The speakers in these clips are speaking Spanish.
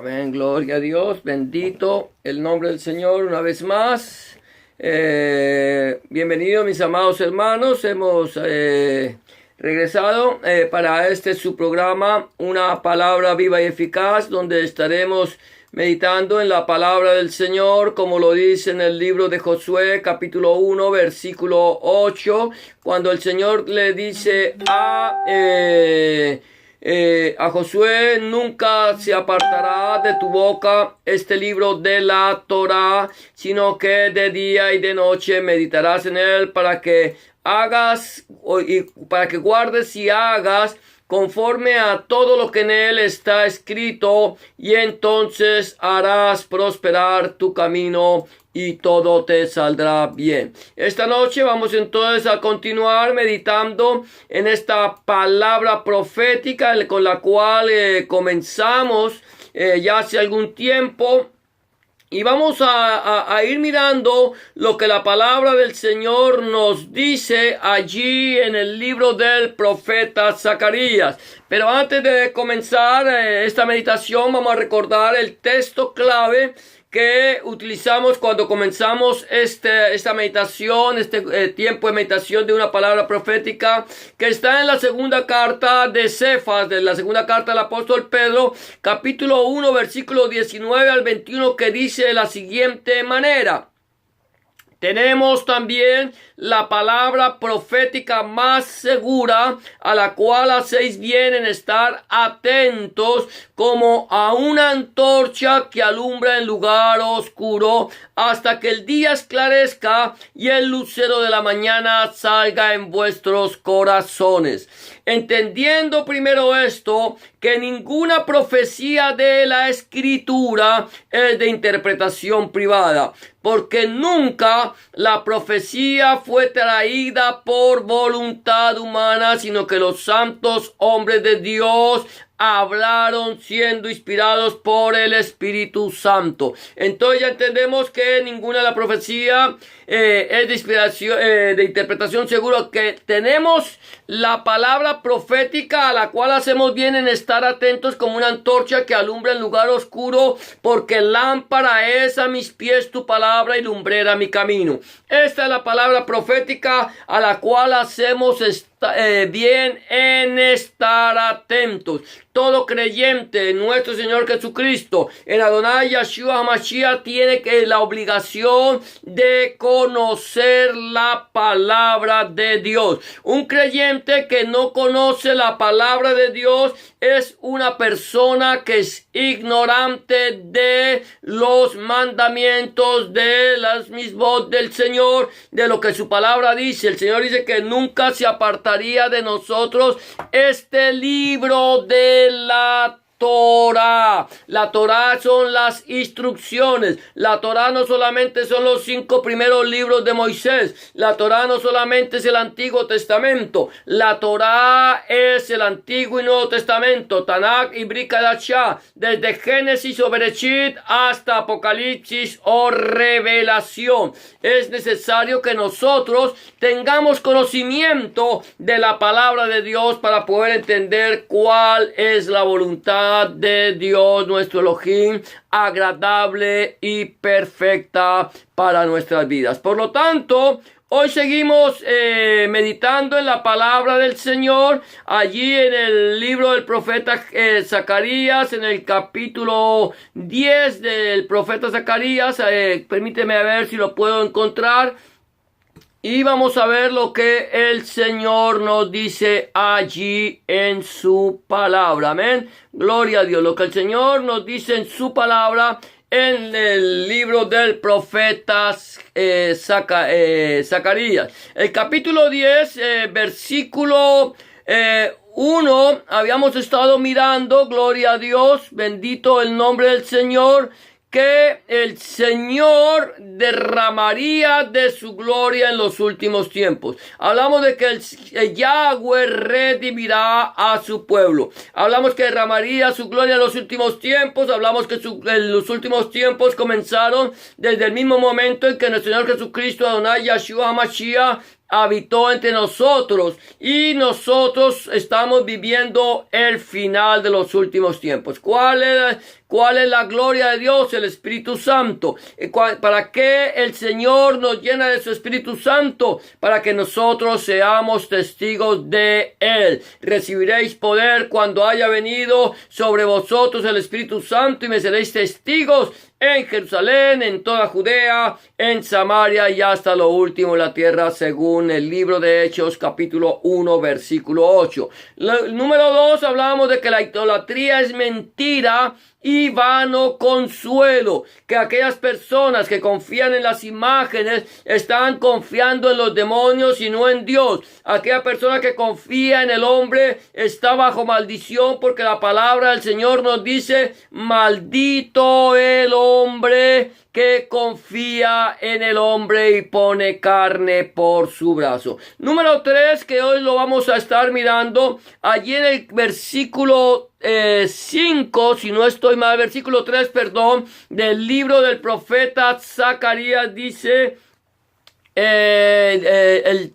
Amén, gloria a Dios, bendito el nombre del Señor una vez más. Bienvenidos mis amados hermanos, hemos regresado para su programa, Una Palabra Viva y Eficaz, donde estaremos meditando en la palabra del Señor, como lo dice en el libro de Josué, capítulo 1, versículo 8, cuando el Señor le dice a Josué: nunca se apartará de tu boca este libro de la Torá, sino que de día y de noche meditarás en él para que guardes y hagas conforme a todo lo que en él está escrito, y entonces harás prosperar tu camino y todo te saldrá bien. Esta noche vamos entonces a continuar meditando en esta palabra profética con la cual comenzamos ya hace algún tiempo. Y vamos a ir mirando lo que la palabra del Señor nos dice allí en el libro del profeta Zacarías. Pero antes de comenzar esta meditación, vamos a recordar el texto clave que utilizamos cuando comenzamos esta meditación, tiempo de meditación de una palabra profética, que está en la segunda carta de Cefas, de la segunda carta del apóstol Pedro, capítulo 1, versículo 19 al 21, que dice de la siguiente manera: tenemos también la palabra profética más segura, a la cual hacéis bien en estar atentos, como a una antorcha que alumbra en lugar oscuro, hasta que el día esclarezca y el lucero de la mañana salga en vuestros corazones. Entendiendo primero esto, que ninguna profecía de la Escritura es de interpretación privada, porque nunca la profecía fue traída por voluntad humana, sino que los santos hombres de Dios hablaron siendo inspirados por el Espíritu Santo. Entonces ya entendemos que ninguna de la profecía es de inspiración, de interpretación segura, que tenemos la palabra profética, a la cual hacemos bien en estar atentos como una antorcha que alumbra en lugar oscuro, porque lámpara es a mis pies tu palabra y lumbrera mi camino. Esta es la palabra profética a la cual hacemos bien en estar atentos. Todo creyente en nuestro Señor Jesucristo, en Adonai Yeshua HaMashiach, tiene la obligación de conocer la palabra de Dios. Un creyente que no conoce la palabra de Dios es una persona que es ignorante de los mandamientos, de las mismos del Señor, de lo que su palabra dice. El Señor dice que nunca se apartaría de nosotros este libro de la Torá. La Torá son las instrucciones. La Torá no solamente son los 5 primeros libros de Moisés. La Torá no solamente es el Antiguo Testamento. La Torá es el Antiguo y Nuevo Testamento. Tanakh y Brit Hadashah. Desde Génesis o Bereshit hasta Apocalipsis o Revelación. Es necesario que nosotros tengamos conocimiento de la palabra de Dios para poder entender cuál es la voluntad de Dios nuestro Elohim, agradable y perfecta para nuestras vidas. Por lo tanto, hoy seguimos meditando en la palabra del Señor, allí en el libro del profeta Zacarías, en el capítulo 10 del profeta Zacarías. Permíteme a ver si lo puedo encontrar. Y vamos a ver lo que el Señor nos dice allí en su palabra. Amén. Gloria a Dios. Lo que el Señor nos dice en su palabra en el libro del profeta Zacarías. El capítulo 10, versículo 1. Habíamos estado mirando, gloria a Dios, bendito el nombre del Señor, que el Señor derramaría de su gloria en los últimos tiempos. Hablamos de que el Yahweh redimirá a su pueblo. Hablamos que derramaría su gloria en los últimos tiempos. Hablamos que en los últimos tiempos comenzaron desde el mismo momento en que nuestro Señor Jesucristo, Adonai Yeshua HaMashiach, habitó entre nosotros y nosotros estamos viviendo el final de los últimos tiempos. ¿Cuál es la gloria de Dios? El Espíritu Santo. ¿Para qué el Señor nos llena de su Espíritu Santo? Para que nosotros seamos testigos de Él. Recibiréis poder cuando haya venido sobre vosotros el Espíritu Santo y me seréis testigos en Jerusalén, en toda Judea, en Samaria y hasta lo último de la tierra, según el libro de Hechos, capítulo 1, versículo 8. Número 2, hablamos de que la idolatría es mentira y vano consuelo, que aquellas personas que confían en las imágenes están confiando en los demonios y no en Dios. Aquella persona que confía en el hombre está bajo maldición, porque la palabra del Señor nos dice: maldito el hombre que confía en el hombre y pone carne por su brazo. Número 3, que hoy lo vamos a estar mirando allí en el versículo 5, si no estoy mal, versículo 3, perdón, del libro del profeta Zacarías. Dice el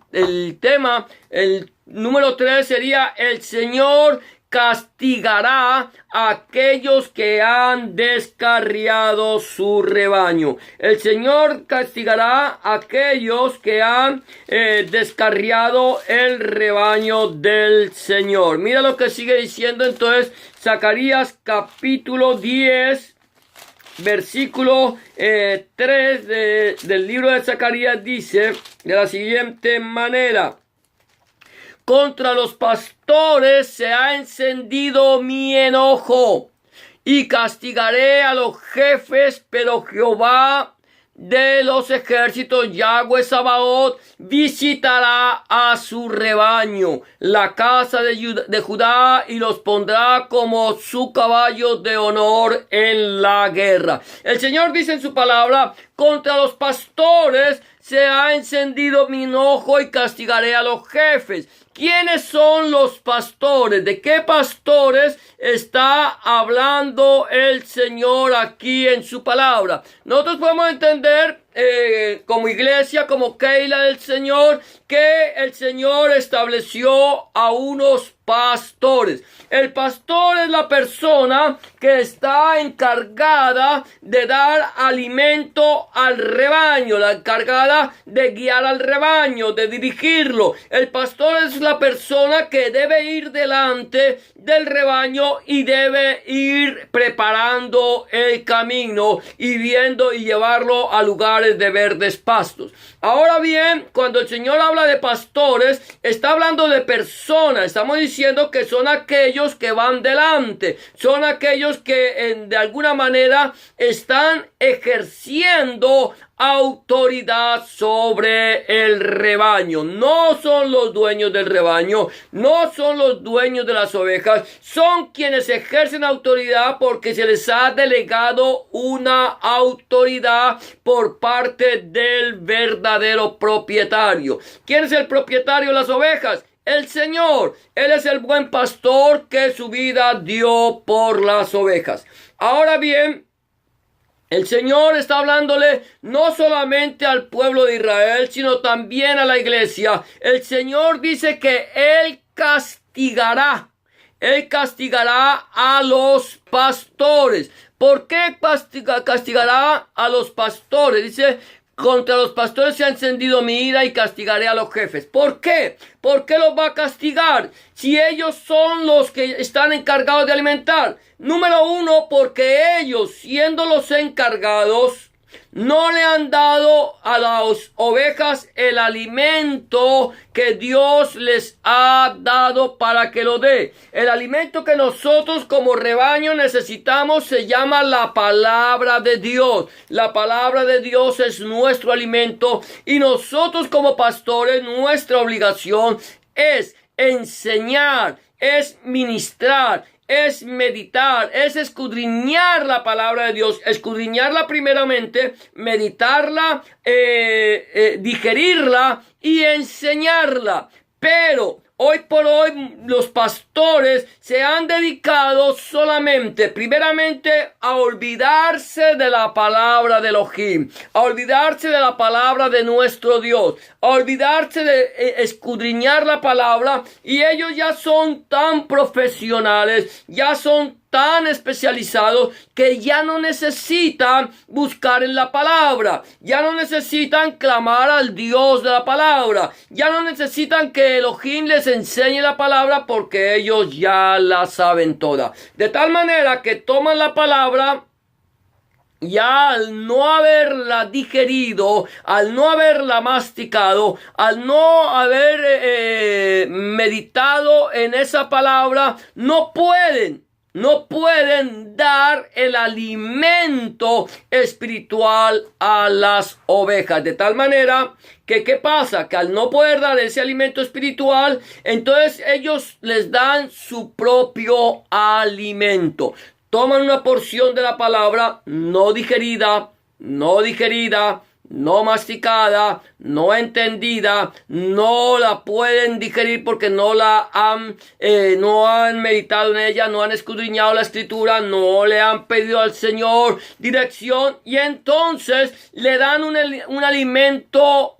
tema, el número 3 sería: el Señor castigará a aquellos que han descarriado su rebaño. El Señor castigará a aquellos que han descarriado el rebaño del Señor. Mira lo que sigue diciendo entonces Zacarías capítulo 10. Versículo 3 del libro de Zacarías dice de la siguiente manera: contra los pastores se ha encendido mi enojo y castigaré a los jefes, pero Jehová de los ejércitos, Yahweh Sabaoth, visitará a su rebaño, la casa de Judá, y los pondrá como su caballo de honor en la guerra. El Señor dice en su palabra: contra los pastores se ha encendido mi enojo y castigaré a los jefes. ¿Quiénes son los pastores? ¿De qué pastores está hablando el Señor aquí en su palabra? Nosotros podemos entender como iglesia, como Keila del Señor, que el Señor estableció a unos pastores. El pastor es la persona que está encargada de dar alimento al rebaño, la encargada de guiar al rebaño, de dirigirlo. El pastor es la persona que debe ir delante del rebaño y debe ir preparando el camino y viendo y llevarlo a lugares de verdes pastos. Ahora bien, cuando el Señor habla de pastores, está hablando de personas. Estamos diciendo que son aquellos que van delante, son aquellos que de alguna manera están ejerciendo autoridad sobre el rebaño. No son los dueños del rebaño, no son los dueños de las ovejas, son quienes ejercen autoridad porque se les ha delegado una autoridad por parte del verdadero propietario. ¿Quién es el propietario de las ovejas? El Señor. Él es el buen pastor que su vida dio por las ovejas. Ahora bien, el Señor está hablándole no solamente al pueblo de Israel, sino también a la iglesia. El Señor dice que Él castigará a los pastores. ¿Por qué castigará a los pastores? Dice: contra los pastores se ha encendido mi ira y castigaré a los jefes. ¿Por qué? ¿Por qué los va a castigar si ellos son los que están encargados de alimentar? Número 1, porque ellos, siendo los encargados, no le han dado a las ovejas el alimento que Dios les ha dado para que lo dé. El alimento que nosotros como rebaño necesitamos se llama la palabra de Dios. La palabra de Dios es nuestro alimento y nosotros como pastores, nuestra obligación es enseñar, es ministrar, es meditar, es escudriñar la palabra de Dios, escudriñarla primeramente, meditarla, digerirla y enseñarla. Pero hoy por hoy los pastores se han dedicado solamente, primeramente, a olvidarse de la palabra de Elohim, a olvidarse de la palabra de nuestro Dios, a olvidarse de escudriñar la palabra, y ellos ya son tan profesionales, ya son tan especializados que ya no necesitan buscar en la palabra, ya no necesitan clamar al Dios de la palabra, ya no necesitan que Elohim les enseñe la palabra porque ellos ya la saben toda. De tal manera que toman la palabra, ya al no haberla digerido, al no haberla masticado, al no haber meditado en esa palabra, no pueden dar el alimento espiritual a las ovejas. De tal manera que, ¿qué pasa? Que al no poder dar ese alimento espiritual, entonces ellos les dan su propio alimento. Toman una porción de la palabra no digerida, no masticada, no entendida, no la pueden digerir porque no han meditado en ella, no han escudriñado la escritura, no le han pedido al Señor dirección, y entonces le dan un alimento,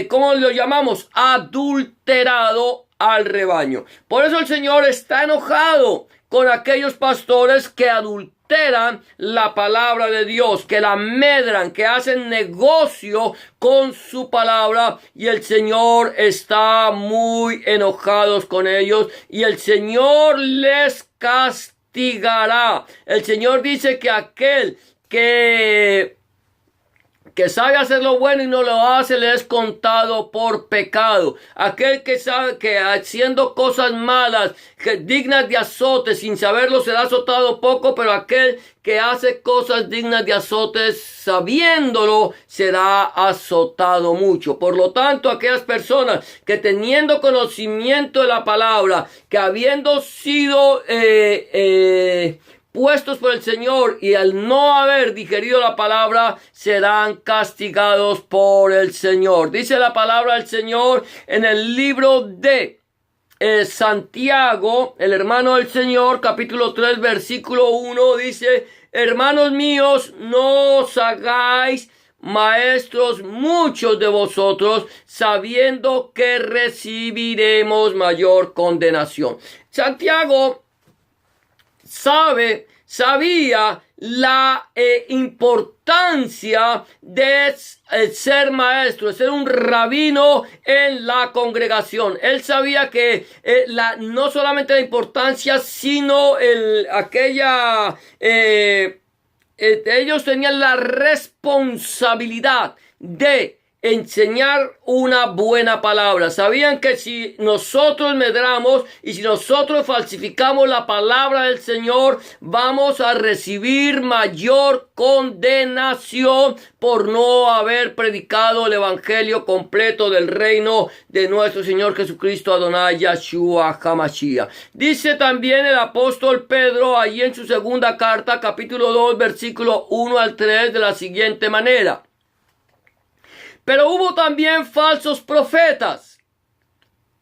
¿cómo lo llamamos? Adulterado al rebaño. Por eso el Señor está enojado con aquellos pastores que adulteran la palabra de Dios, que la medran, que hacen negocio con su palabra, y el Señor está muy enojado con ellos, y el Señor les castigará. El Señor dice que aquel que sabe hacer lo bueno y no lo hace, le es contado por pecado. Aquel que sabe que haciendo cosas malas, dignas de azote, sin saberlo será azotado poco, pero aquel que hace cosas dignas de azotes, sabiéndolo, será azotado mucho. Por lo tanto, aquellas personas que teniendo conocimiento de la palabra, que habiendo sido puestos por el Señor, y al no haber digerido la palabra, serán castigados por el Señor. Dice la palabra del Señor en el libro de Santiago, el hermano del Señor, capítulo 3, versículo 1, dice: hermanos míos, no os hagáis maestros muchos de vosotros, sabiendo que recibiremos mayor condenación. Santiago sabía la importancia de ser maestro, de ser un rabino en la congregación. Él sabía que no solamente la importancia, sino ellos tenían la responsabilidad de enseñar una buena palabra. Sabían que si nosotros medramos y si nosotros falsificamos la palabra del Señor, vamos a recibir mayor condenación por no haber predicado el evangelio completo del reino de nuestro Señor Jesucristo Adonai Yahshua HaMashiach. Dice también el apóstol Pedro allí en su segunda carta, capítulo 2, versículo 1 al 3, de la siguiente manera: pero hubo también falsos profetas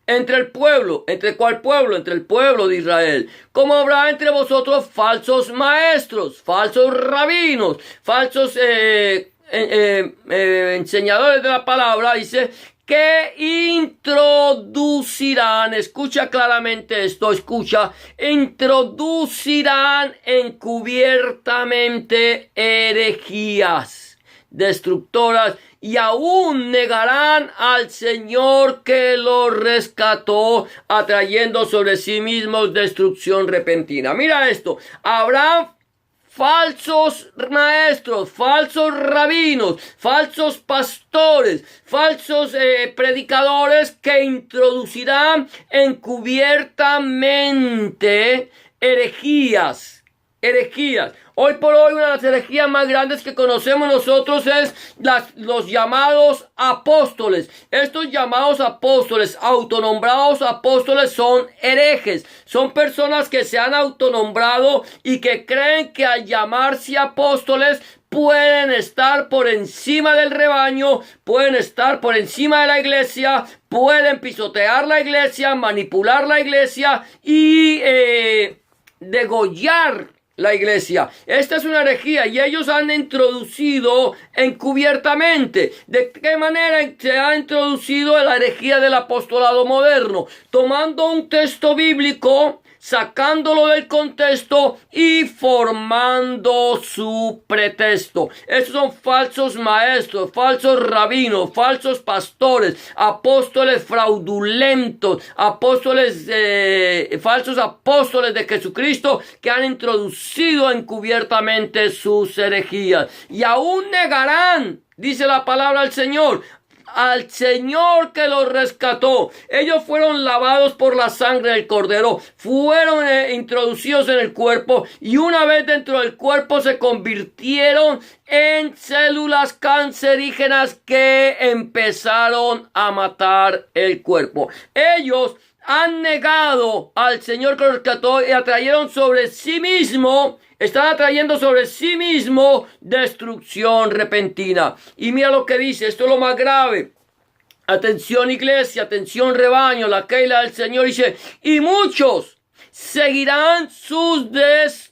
entre el pueblo. ¿Entre cuál pueblo? Entre el pueblo de Israel. Como habrá entre vosotros falsos maestros, falsos rabinos, falsos enseñadores de la palabra, dice, que introducirán, escucha claramente esto, introducirán encubiertamente herejías destructoras, y aún negarán al Señor que los rescató, atrayendo sobre sí mismos destrucción repentina. Mira esto: habrá falsos maestros, falsos rabinos, falsos pastores, falsos predicadores que introducirán encubiertamente herejías herejías. Hoy por hoy una de las herejías más grandes que conocemos nosotros es los llamados apóstoles. Estos llamados apóstoles, autonombrados apóstoles, son herejes. Son personas que se han autonombrado y que creen que al llamarse apóstoles pueden estar por encima del rebaño, pueden estar por encima de la iglesia, pueden pisotear la iglesia, manipular la iglesia y degollar la iglesia. Esta es una herejía y ellos han introducido encubiertamente. ¿De qué manera se ha introducido la herejía del apostolado moderno? Tomando un texto bíblico, sacándolo del contexto y formando su pretexto. Estos son falsos maestros, falsos rabinos, falsos pastores, apóstoles fraudulentos, falsos apóstoles de Jesucristo que han introducido encubiertamente sus herejías. Y aún negarán, dice la palabra del Señor, al Señor que los rescató. Ellos fueron lavados por la sangre del Cordero, fueron introducidos en el cuerpo y una vez dentro del cuerpo se convirtieron en células cancerígenas que empezaron a matar el cuerpo. Ellos han negado al Señor que los rescató y atrayeron sobre sí mismo, están atrayendo sobre sí mismo destrucción repentina. Y mira lo que dice, esto es lo más grave. Atención iglesia, atención rebaño, la Keila del Señor dice, y muchos seguirán sus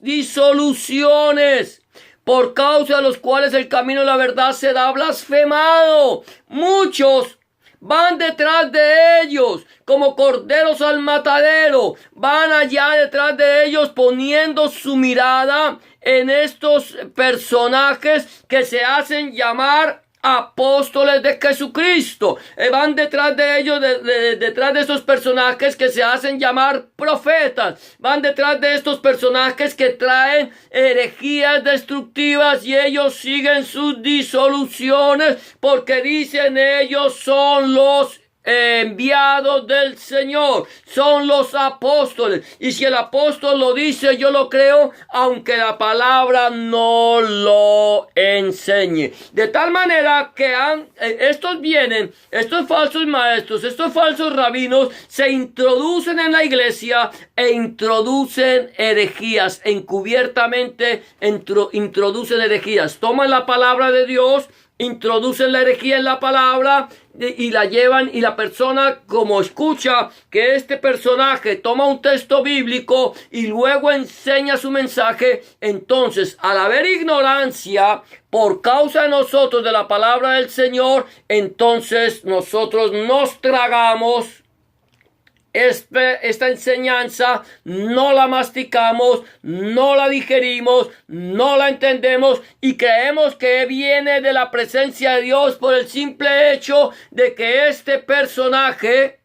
disoluciones, por causa de los cuales el camino de la verdad será blasfemado. Muchos van detrás de ellos como corderos al matadero. Van allá detrás de ellos poniendo su mirada en estos personajes que se hacen llamar apóstoles de Jesucristo. Van detrás de ellos, detrás de estos personajes que se hacen llamar profetas. Van detrás de estos personajes que traen herejías destructivas y ellos siguen sus disoluciones porque dicen ellos son los enviados del Señor, son los apóstoles, y si el apóstol lo dice yo lo creo aunque la palabra no lo enseñe. De tal manera que estos falsos maestros, estos falsos rabinos se introducen en la iglesia e introducen herejías, encubiertamente introducen herejías, toman la palabra de Dios, introducen la herejía en la palabra y la llevan, y la persona, como escucha que este personaje toma un texto bíblico y luego enseña su mensaje, entonces al haber ignorancia por causa de nosotros de la palabra del Señor, entonces nosotros nos tragamos esta enseñanza, no la masticamos, no la digerimos, no la entendemos y creemos que viene de la presencia de Dios por el simple hecho de que este personaje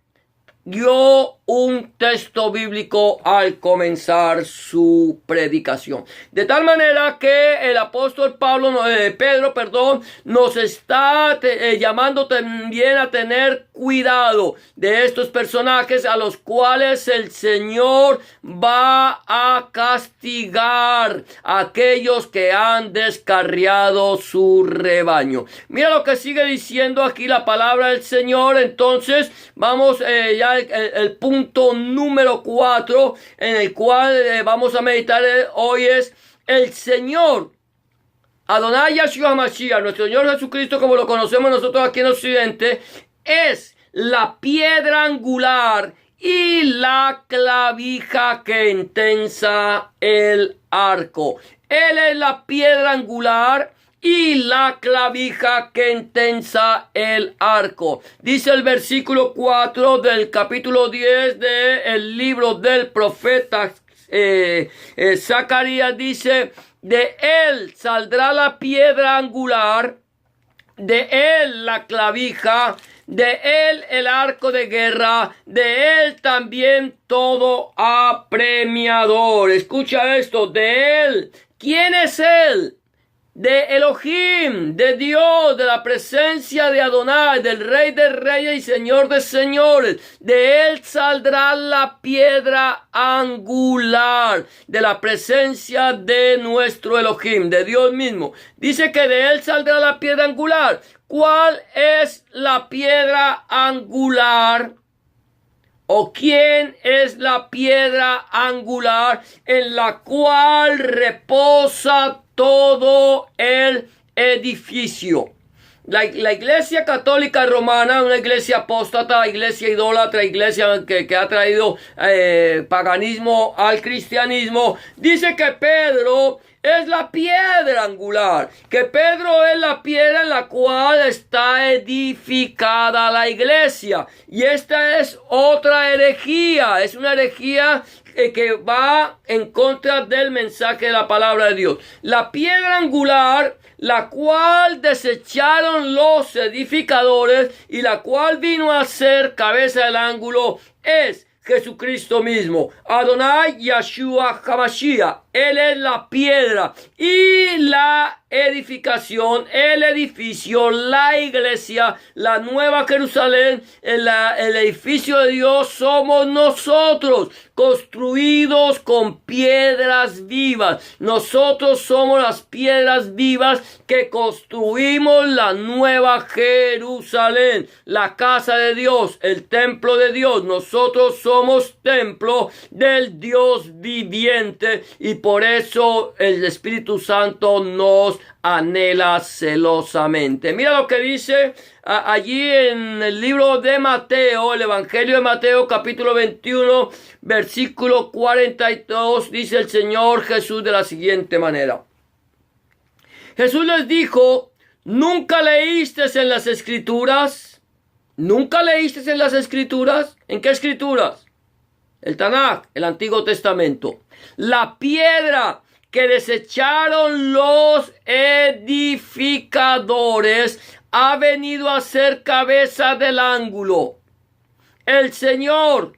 dio un texto bíblico al comenzar su predicación. De tal manera que el apóstol Pedro, nos está llamando también a tener cuidado de estos personajes a los cuales el Señor va a castigar a aquellos que han descarriado su rebaño. Mira lo que sigue diciendo aquí la palabra del Señor. Entonces vamos ya el punto número 4 en el cual vamos a meditar hoy es el Señor Adonai Yahshua Mashiach, nuestro Señor Jesucristo como lo conocemos nosotros aquí en Occidente, es la piedra angular y la clavija que entensa el arco. Él es la piedra angular y la clavija que entensa el arco. Dice el versículo 4 del capítulo 10 del libro del profeta Zacarías, dice: de él saldrá la piedra angular, de él la clavija, de él el arco de guerra, de él también todo apremiador. Escucha esto, de él. ¿Quién es él? de Elohim, de Dios, de la presencia de Adonai, del Rey de Reyes y Señor de Señores. De él saldrá la piedra angular, de la presencia de nuestro Elohim, de Dios mismo. Dice que de él saldrá la piedra angular. ¿Cuál es la piedra angular? ¿O quién es la piedra angular en la cual reposa todo el edificio? La iglesia católica romana, una iglesia apóstata, iglesia idólatra, iglesia que ha traído paganismo al cristianismo, dice que Pedro es la piedra angular, que Pedro es la piedra en la cual está edificada la iglesia. Y esta es otra herejía, es una herejía que va en contra del mensaje de la palabra de Dios. La piedra angular, la cual desecharon los edificadores y la cual vino a ser cabeza del ángulo, es Jesucristo mismo, Adonai Yeshua HaMashiach. Él es la piedra y la edificación, el edificio, la iglesia, la nueva Jerusalén, el edificio de Dios somos nosotros, construidos con piedras vivas. Nosotros somos las piedras vivas que construimos la nueva Jerusalén, la casa de Dios, el templo de Dios. Nosotros somos templo del Dios viviente y por eso el Espíritu Santo nos anhela celosamente. Mira lo que dice allí en el libro de Mateo, el Evangelio de Mateo, capítulo 21, versículo 42, dice el Señor Jesús de la siguiente manera. Jesús les dijo: ¿nunca leíste en las Escrituras? ¿Nunca leíste en las Escrituras? ¿En qué Escrituras? El Tanaj, el Antiguo Testamento. La piedra que desecharon los edificadores ha venido a ser cabeza del ángulo. El Señor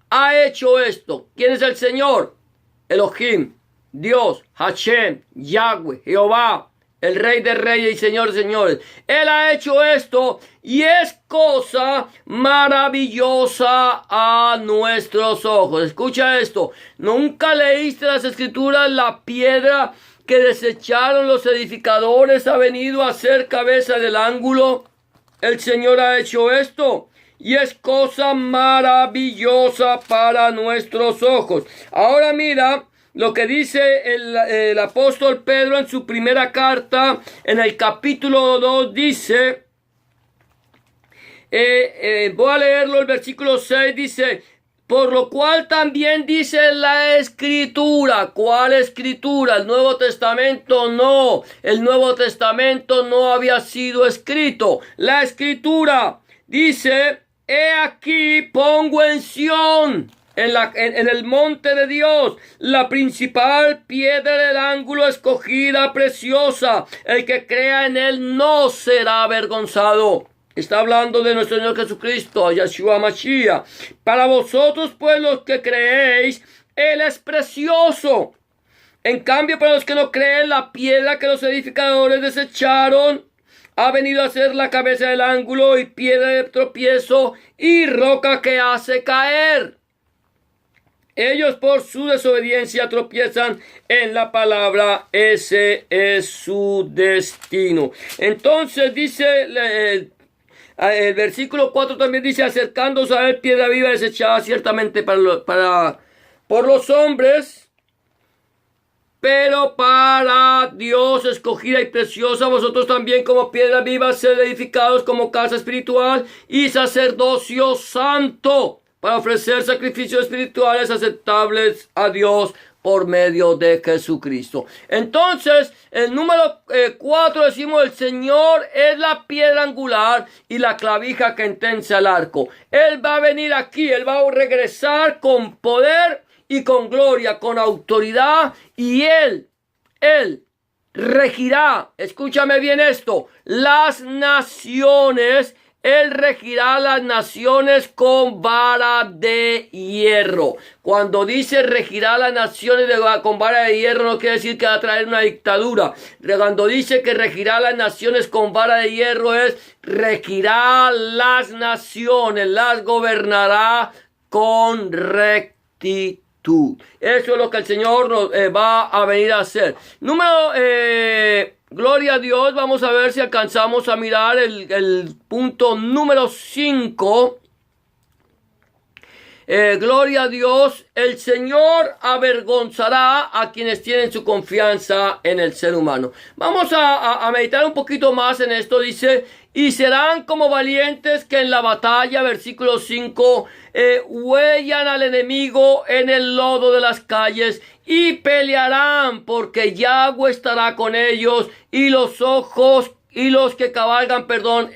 ha hecho esto. ¿Quién es el Señor? Elohim, Dios, Hashem, Yahweh, Jehová, el Rey de Reyes y Señor de Señores. Él ha hecho esto y es cosa maravillosa a nuestros ojos. Escucha esto. ¿Nunca leíste las Escrituras? La piedra que desecharon los edificadores ha venido a ser cabeza del ángulo. El Señor ha hecho esto y es cosa maravillosa para nuestros ojos. Ahora mira lo que dice el apóstol Pedro en su primera carta, en el capítulo 2, dice, voy a leerlo, el versículo 6 dice: por lo cual también dice la Escritura. ¿Cuál Escritura? ¿El Nuevo Testamento? No, el Nuevo Testamento no había sido escrito. La Escritura dice: he aquí pongo en Sión, en el monte de Dios, la principal piedra del ángulo, escogida, preciosa. El que crea en él no será avergonzado. Está hablando de nuestro Señor Jesucristo, Yeshua Mashiach. Para vosotros, pues, los que creéis, él es precioso. En cambio, para los que no creen, la piedra que los edificadores desecharon ha venido a ser la cabeza del ángulo y piedra de tropiezo y roca que hace caer. Ellos por su desobediencia tropiezan en la palabra. Ese es su destino. Entonces dice el versículo 4 también dice: acercándose a él, piedra viva desechada ciertamente por los hombres, pero para Dios escogida y preciosa. Vosotros también como piedra viva sed edificados como casa espiritual y sacerdocio santo, para ofrecer sacrificios espirituales aceptables a Dios por medio de Jesucristo. Entonces, el número 4 decimos: el Señor es la piedra angular y la clavija que entensa el arco. Él va a venir aquí, Él va a regresar con poder y con gloria, con autoridad, y Él regirá, escúchame bien esto, las naciones Él regirá las naciones con vara de hierro. Cuando dice regirá las naciones con vara de hierro, no quiere decir que va a traer una dictadura. Cuando dice que regirá las naciones con vara de hierro, es regirá las naciones, las gobernará con rectitud. Eso es lo que el Señor nos va a venir a hacer. Gloria a Dios. Vamos a ver si alcanzamos a mirar el punto número 5. Gloria a Dios. El Señor avergonzará a quienes tienen su confianza en el ser humano. Vamos a meditar un poquito más en esto. Dice, y serán como valientes que en la batalla, versículo 5, huellan al enemigo en el lodo de las calles y pelearán, porque Yahweh estará con ellos, y los que cabalgan,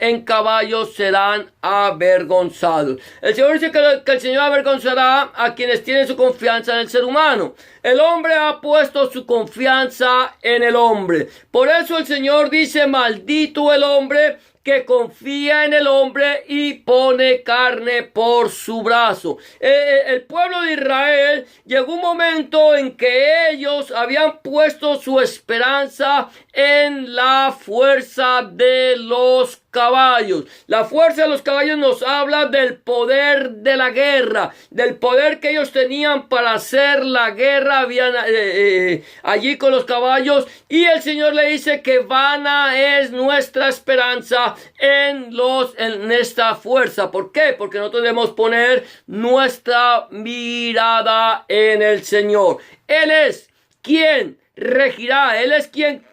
en caballos serán avergonzados. El Señor dice que el Señor avergonzará a quienes tienen su confianza en el ser humano. El hombre ha puesto su confianza en el hombre. Por eso el Señor dice, maldito el hombre que confía en el hombre y pone carne por su brazo. El pueblo de Israel llegó un momento en que ellos habían puesto su esperanza en la fuerza de los caballos. La fuerza de los caballos nos habla del poder de la guerra, del poder que ellos tenían para hacer la guerra. Habían allí con los caballos, y el Señor le dice que vana es nuestra esperanza en esta fuerza. ¿Por qué? Porque nosotros debemos poner nuestra mirada en el Señor. Él es quien regirá. Él es quien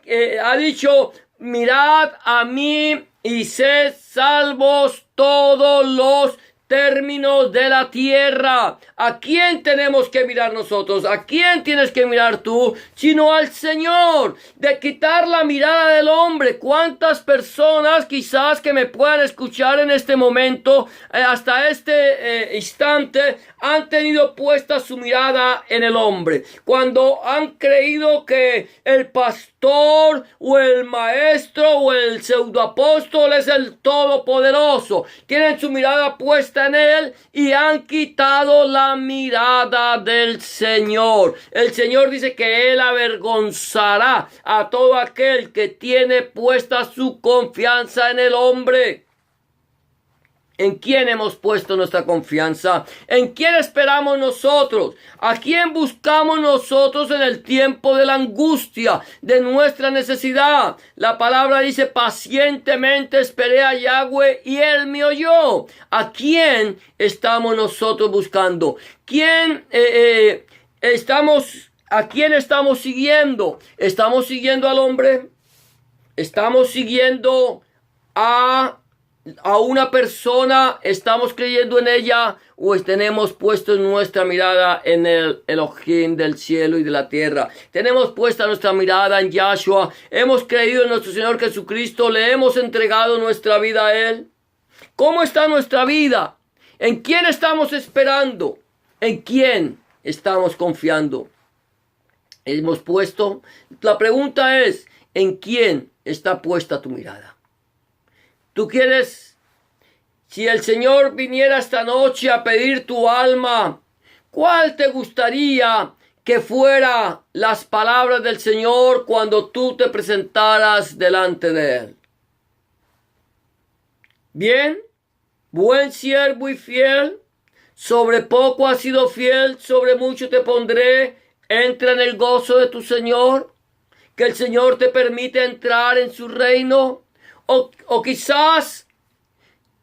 ha dicho, mirad a mí y sed salvos todos los términos de la tierra. ¿A quién tenemos que mirar nosotros? ¿A quién tienes que mirar tú? Sino al Señor. De quitar la mirada del hombre. ¿Cuántas personas quizás que me puedan escuchar en este momento, hasta este instante, han tenido puesta su mirada en el hombre? Cuando han creído que el pastor o el maestro o el pseudoapóstol es el todopoderoso. Tienen su mirada puesta en él y han quitado la mirada del Señor. El Señor dice que él avergonzará a todo aquel que tiene puesta su confianza en el hombre. ¿En quién hemos puesto nuestra confianza? ¿En quién esperamos nosotros? ¿A quién buscamos nosotros en el tiempo de la angustia, de nuestra necesidad? La palabra dice, pacientemente esperé a Yahweh y él me oyó. ¿A quién estamos nosotros buscando? ¿A quién estamos siguiendo? ¿Estamos siguiendo al hombre? ¿Estamos siguiendo a una persona? ¿Estamos creyendo en ella? ¿O tenemos puesto nuestra mirada en el Elohim del cielo y de la tierra? Tenemos puesta nuestra mirada en Yahshua. Hemos creído en nuestro Señor Jesucristo. Le hemos entregado nuestra vida a Él. ¿Cómo está nuestra vida? ¿En quién estamos esperando? ¿En quién estamos confiando? Hemos puesto. La pregunta es, ¿en quién está puesta tu mirada? Tú quieres, si el Señor viniera esta noche a pedir tu alma, ¿cuál te gustaría que fuera las palabras del Señor cuando tú te presentaras delante de Él? Bien, buen siervo y fiel, sobre poco has sido fiel, sobre mucho te pondré, entra en el gozo de tu Señor, que el Señor te permite entrar en su reino. O quizás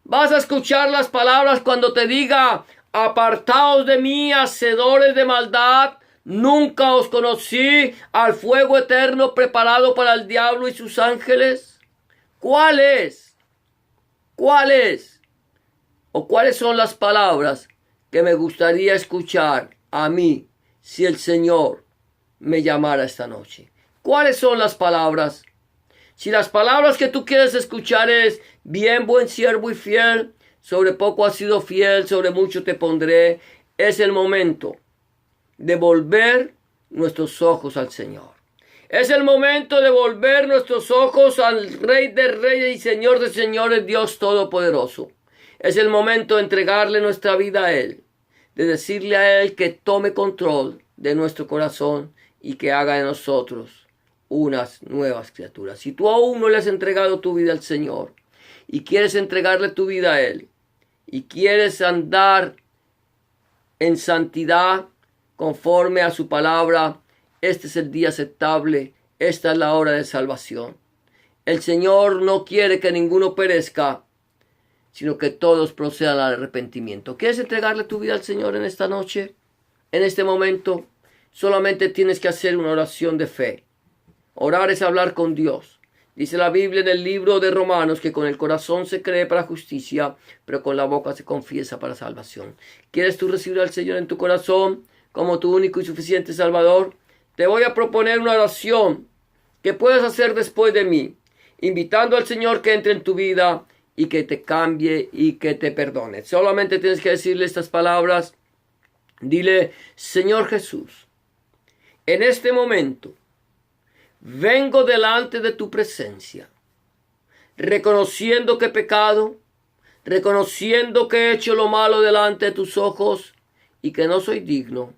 vas a escuchar las palabras cuando te diga, apartaos de mí, hacedores de maldad, nunca os conocí, al fuego eterno preparado para el diablo y sus ángeles. ¿Cuál es? ¿Cuál es? ¿O cuáles son las palabras que me gustaría escuchar a mí si el Señor me llamara esta noche? ¿Cuáles son las palabras? Si las palabras que tú quieres escuchar es, bien, buen siervo y fiel, sobre poco has sido fiel, sobre mucho te pondré, es el momento de volver nuestros ojos al Señor. Es el momento de volver nuestros ojos al Rey de Reyes y Señor de Señores, Dios Todopoderoso. Es el momento de entregarle nuestra vida a Él, de decirle a Él que tome control de nuestro corazón y que haga de nosotros unas nuevas criaturas. Si tú aún no le has entregado tu vida al Señor y quieres entregarle tu vida a Él y quieres andar en santidad conforme a su palabra, este es el día aceptable, esta es la hora de salvación. El Señor no quiere que ninguno perezca, sino que todos procedan al arrepentimiento. ¿Quieres entregarle tu vida al Señor en esta noche? En este momento, solamente tienes que hacer una oración de fe. Orar es hablar con Dios. Dice la Biblia en el libro de Romanos que con el corazón se cree para justicia, pero con la boca se confiesa para salvación. ¿Quieres tú recibir al Señor en tu corazón como tu único y suficiente Salvador? Te voy a proponer una oración que puedes hacer después de mí, invitando al Señor que entre en tu vida y que te cambie y que te perdone. Solamente tienes que decirle estas palabras. Dile: Señor Jesús, en este momento vengo delante de tu presencia, reconociendo que he pecado, reconociendo que he hecho lo malo delante de tus ojos y que no soy digno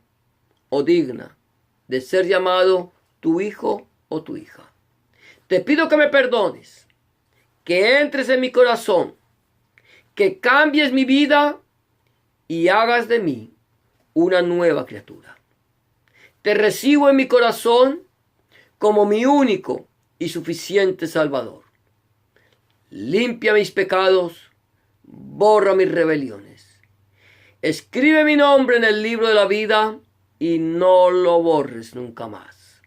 o digna de ser llamado tu hijo o tu hija. Te pido que me perdones, que entres en mi corazón, que cambies mi vida y hagas de mí una nueva criatura. Te recibo en mi corazón como mi único y suficiente Salvador. Limpia mis pecados, borra mis rebeliones. Escribe mi nombre en el libro de la vida y no lo borres nunca más.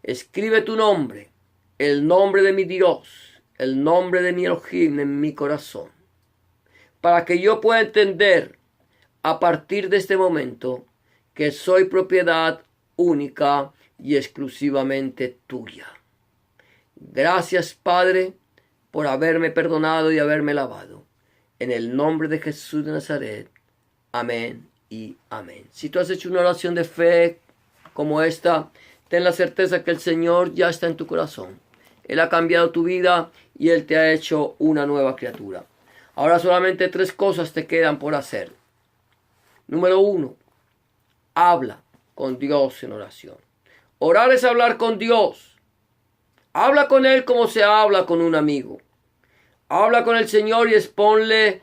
Escribe tu nombre, el nombre de mi Dios, el nombre de mi Elohim en mi corazón, para que yo pueda entender a partir de este momento que soy propiedad única y exclusivamente tuya. Gracias, Padre, por haberme perdonado y haberme lavado. En el nombre de Jesús de Nazaret. Amén y amén. Si tú has hecho una oración de fe como esta, ten la certeza que el Señor ya está en tu corazón. Él ha cambiado tu vida y Él te ha hecho una nueva criatura. Ahora solamente 3 cosas te quedan por hacer. Número 1, habla con Dios en oración. Orar es hablar con Dios. Habla con Él como se habla con un amigo. Habla con el Señor y exponle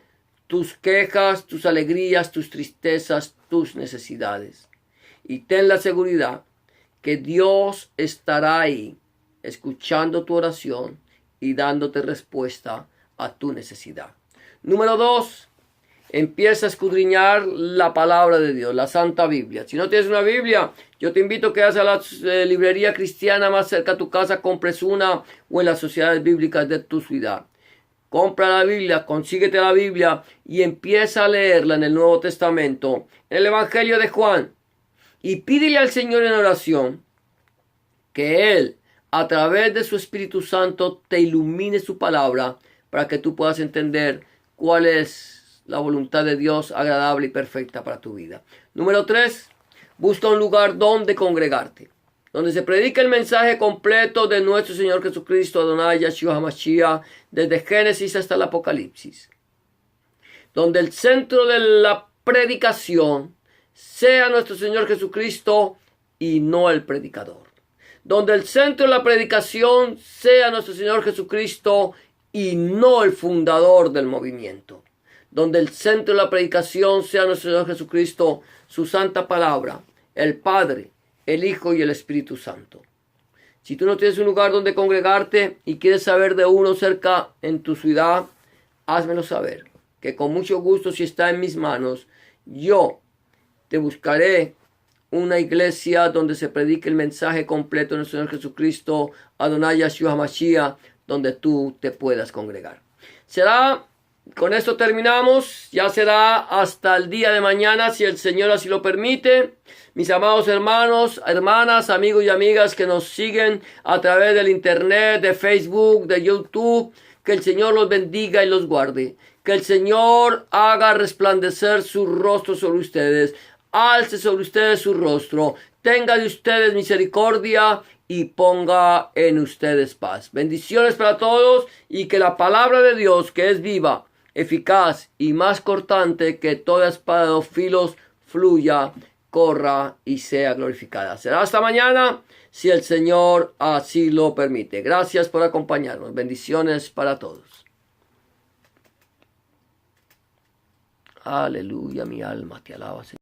tus quejas, tus alegrías, tus tristezas, tus necesidades. Y ten la seguridad que Dios estará ahí, escuchando tu oración y dándote respuesta a tu necesidad. Número 2, empieza a escudriñar la palabra de Dios, la Santa Biblia. Si no tienes una Biblia, yo te invito a que vayas a la librería cristiana más cerca a tu casa, compres una, o en las sociedades bíblicas de tu ciudad. Compra la Biblia, consíguete la Biblia y empieza a leerla en el Nuevo Testamento, en el Evangelio de Juan. Y pídele al Señor en oración que Él, a través de su Espíritu Santo, te ilumine su palabra para que tú puedas entender cuál es la voluntad de Dios agradable y perfecta para tu vida. Número 3, busca un lugar donde congregarte, donde se predica el mensaje completo de nuestro Señor Jesucristo, Adonai Yahshua HaMashiach, desde Génesis hasta el Apocalipsis. Donde el centro de la predicación sea nuestro Señor Jesucristo y no el predicador. Donde el centro de la predicación sea nuestro Señor Jesucristo y no el fundador del movimiento. Donde el centro de la predicación sea nuestro Señor Jesucristo, su santa palabra, el Padre, el Hijo y el Espíritu Santo. Si tú no tienes un lugar donde congregarte y quieres saber de uno cerca en tu ciudad, házmelo saber, que con mucho gusto, si está en mis manos, yo te buscaré una iglesia donde se predique el mensaje completo de nuestro Señor Jesucristo, Adonai Yahshua HaMashiach, donde tú te puedas congregar. Con esto terminamos. Ya será hasta el día de mañana, si el Señor así lo permite. Mis amados hermanos, hermanas, amigos y amigas que nos siguen a través del internet, de Facebook, de YouTube, que el Señor los bendiga y los guarde. Que el Señor haga resplandecer su rostro sobre ustedes. Alce sobre ustedes su rostro, tenga de ustedes misericordia y ponga en ustedes paz. Bendiciones para todos y que la palabra de Dios, que es viva, eficaz y más cortante que toda espada de dos filos, fluya, corra y sea glorificada. Será hasta mañana, si el Señor así lo permite. Gracias por acompañarnos. Bendiciones para todos. Aleluya, mi alma te alaba, Señor.